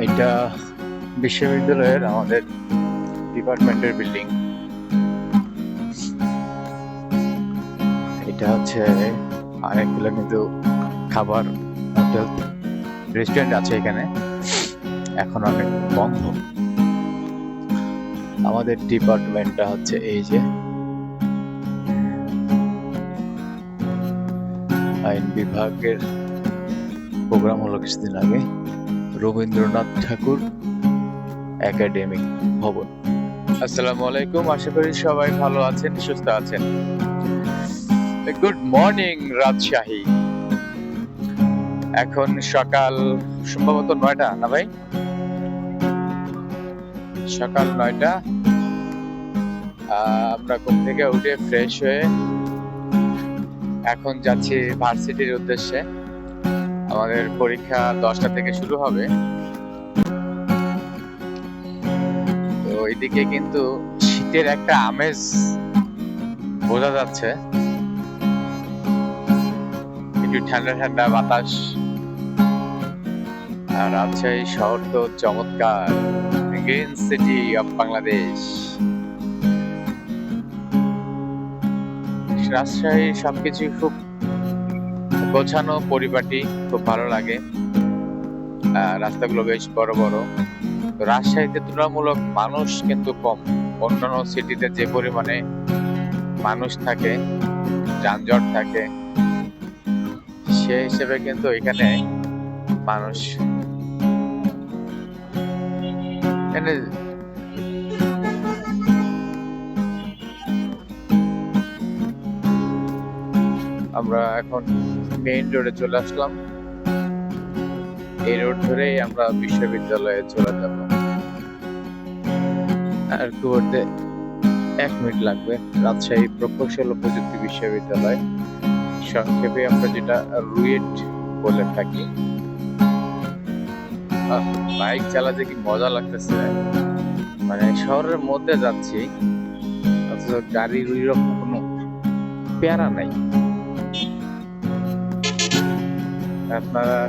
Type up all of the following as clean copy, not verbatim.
এটা বিশ্ববিদ্যালয়ের আমাদের ডিপার্টমেন্টের বিল্ডিং। এটা হচ্ছে অনেকগুলো কিন্তু খাবার হোটেল রেস্টুরেন্ট আছে এখানে, এখন অনেক বন্ধ। আমাদের ডিপার্টমেন্টটা হচ্ছে এই যে আইন বিভাগের প্রোগ্রাম হলো কিছুদিন আগে, রবীন্দ্রনাথ ঠাকুর একাডেমিক ভবন। আসসালামু আলাইকুম, আশা করি সবাই ভালো আছেন, সুস্থ আছেন। Good morning Rajshahi. এখন সকাল সম্ভবত 9টা, না ভাই? সকাল 9টা। আমরা ঘুম থেকে উঠে ফ্রেশ হয়ে এখন যাচ্ছি ভার্সিটির উদ্দেশ্যে। আমাদের পরীক্ষা 10টা থেকে শুরু হবে। তো ওইদিকে কিন্তু শীতের একটা আমেজ বোঝা যাচ্ছে, একটু ঠান্ডা ঠান্ডা বাতাস। আর রাজশাহী শহর তো চমৎকার, green city of Bangladesh. Rajshahi সবকিছু খুব গোছানো, পরিপাটি, খুব ভালো লাগে। রাস্তাগুলো বেশ বড় বড়। তো রাজশাহীতে তুলনামূলক মানুষ কিন্তু কম। অন্যান্য সিটিতে যে পরিমাণে মানুষ থাকে, যানজট থাকে, সে হিসেবে কিন্তু এখানে মানুষ আমরা এখন মেইন রোডে চলে আসলাম। এই রোড ধরেই আমরা বিশ্ববিদ্যালয়ে চলে যাব। আর ঘুরতে 1 মিনিট লাগবে। রাজশাহী প্রকৌশল ও প্রযুক্তি বিশ্ববিদ্যালয়, সংক্ষেপে আমরা যেটা রুয়েট বলে থাকি। বাইক চালাতে কি মজা লাগতেছে, মানে শহরের মধ্যে যাচ্ছি অথচ গাড়ির ওইরকম কোনো প্যারা নাই। আপনারা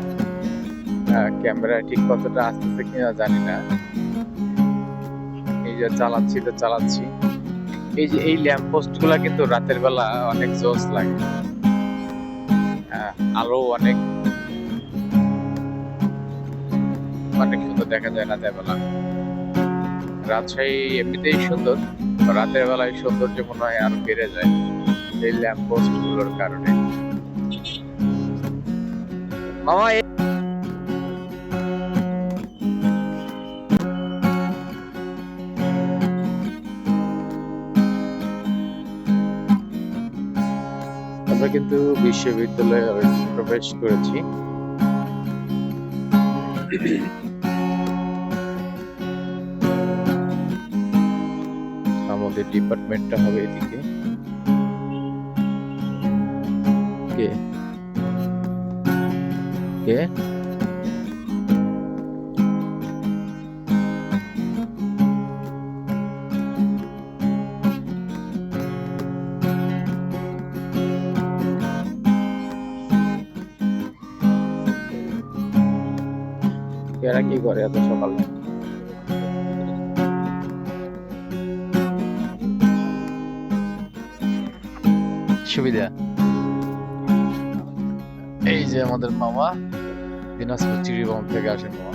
ক্যামেরা ঠিক কতটা আসতেছে কিনা জানি না। এই যে চালাচ্ছি। এই যে এই ল্যাম্প পোস্ট গুলা কিন্তু রাতের বেলা অনেক জোস লাগে। আলো অনেক সুন্দর দেখা যায় রাতের বেলা। রাজশাহী এমনিতেই সুন্দর, রাতের বেলায় সৌন্দর্য মনে হয় আরো বেড়ে যায় এই ল্যাম্প পোস্ট গুলোর কারণে। মামা আমরা কিন্তু বিশ্ববিদ্যালয়ে প্রবেশ করেছি। আমাদের ডিপার্টমেন্টটা হবে এদিকে। কে কে এরা কি করে এত সকালে? সুবিধা। এই যে আমাদের মামা, দিনাজপুর চিড়িবাউন থেকে আসেন মামা।